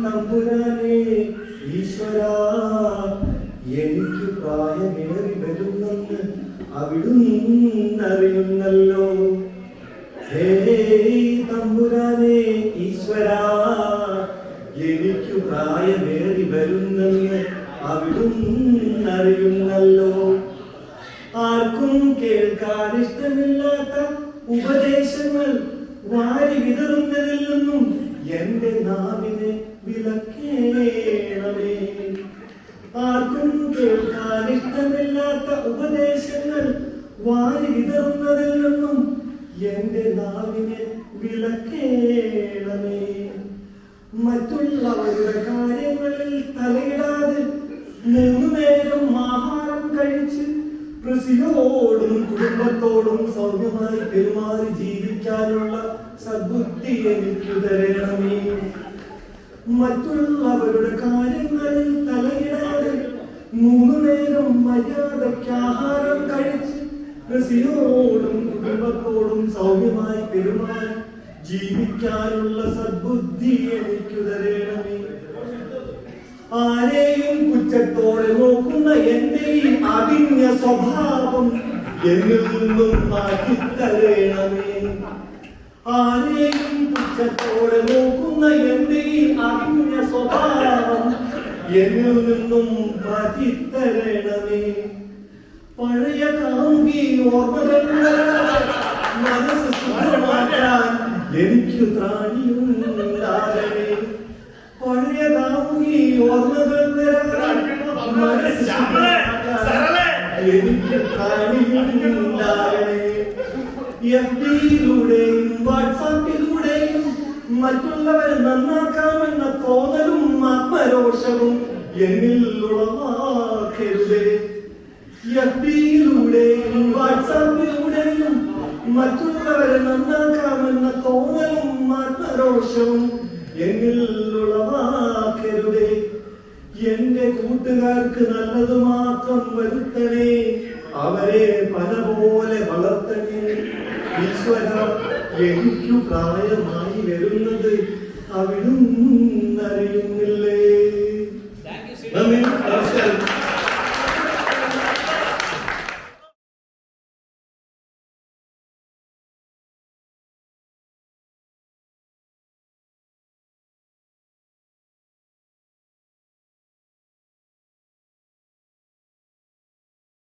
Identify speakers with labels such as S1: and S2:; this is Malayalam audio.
S1: തമ്പുരാനെ ഈശ്വരാ, എനിക്ക് പ്രായമേറി വരുന്നെന്ന് അവിടുന്നറിയുന്നല്ലോ. ഹേ തമ്പുരാനെ ഈശ്വരാ, എനിക്ക് പ്രായമേറി വരുന്നെന്ന് അവിടുന്നറിയുന്നല്ലോ. ആർക്കും കേൾക്കാൻ ഇഷ്ടമില്ലാത്ത ഉപദേശങ്ങൾ വാരി വിതറുന്നതിൽ നിന്നും എന്റെ നാവിനെ വിലക്കേണമേ. ആർക്കും കേൾക്കാൻ ഇഷ്ടമില്ലാത്ത ഉപദേശങ്ങൾ വാരി വിതറുന്നതിൽ നിന്നും എന്റെ നാവിനെ വിലക്കേണമേ. മറ്റുള്ളവരുടെ കാര്യങ്ങളിൽ തലയിടാതെ 3 നേരം ആഹാരം കഴിച്ച് കൃഷിയോടും കുടുംബത്തോടും സൗമ്യമായി പെരുമാറി ജീവിക്കാനുള്ള സദ്ബുദ്ധി എനിക്ക് തരണമേ. മറ്റുള്ളവരുടെ കാര്യങ്ങളിൽ തലയിടാതെ 3 നേരം മര്യാദയ്ക്ക് ആഹാരം കഴിച്ച് കൃഷിയോടും കുടുംബത്തോടും സൗമ്യമായി പെരുമാറി ജീവിക്കാനുള്ള സദ്ബുദ്ധി എനിക്ക് തരണമേ. ആരെയും പുച്ഛത്തോടെ നോക്കുന്ന എന്റെ ഈ അവിഞ്ഞ സ്വഭാവം എന്നിൽ നിന്നും മാറ്റിത്തരണമേ. ആരെയും പുച്ഛത്തോടെ നോക്കുന്ന എന്റെ ഈ അവിഞ്ഞ സ്വഭാവം എന്നിൽ നിന്നും മാറ്റിത്തരണമേ. പഴയ കാമുകി ഓർമ്മകൾ മനസ്സ് സുഖമാക്കാൻ എനിക്ക് ത്രാണിയുണ്ടാകണേ. പഴയ കാമുകി ഓർമ്മകൾ മനസ്സ് എനിക്ക് ത്രാണിയുണ്ടാകണേ. FB-യിലൂടെയും വാട്സാപ്പിലൂടെയും മറ്റുള്ളവരെ നന്നാക്കാമെന്ന തോന്നലും ആത്മരോഷവും എന്നിൽ ഉളവാക്കരുതേ. FB-യിലൂടെയും വാട്സാപ്പിലൂടെയും മറ്റുള്ളവരെ നന്നാക്കാമെന്ന തോന്നലും ആത്മരോഷവും എന്നിൽ ഉളവാക്കരുതേ. എന്റെ കൂട്ടുകാർക്ക് നല്ലത് മാത്രം വരുത്തണേ, അവരെ പല പോലെ വളർത്തണേ. ഈശ്വര, എനിക്കു പ്രായമായി വരുന്നത് അവിടുന്നറിയുന്നു.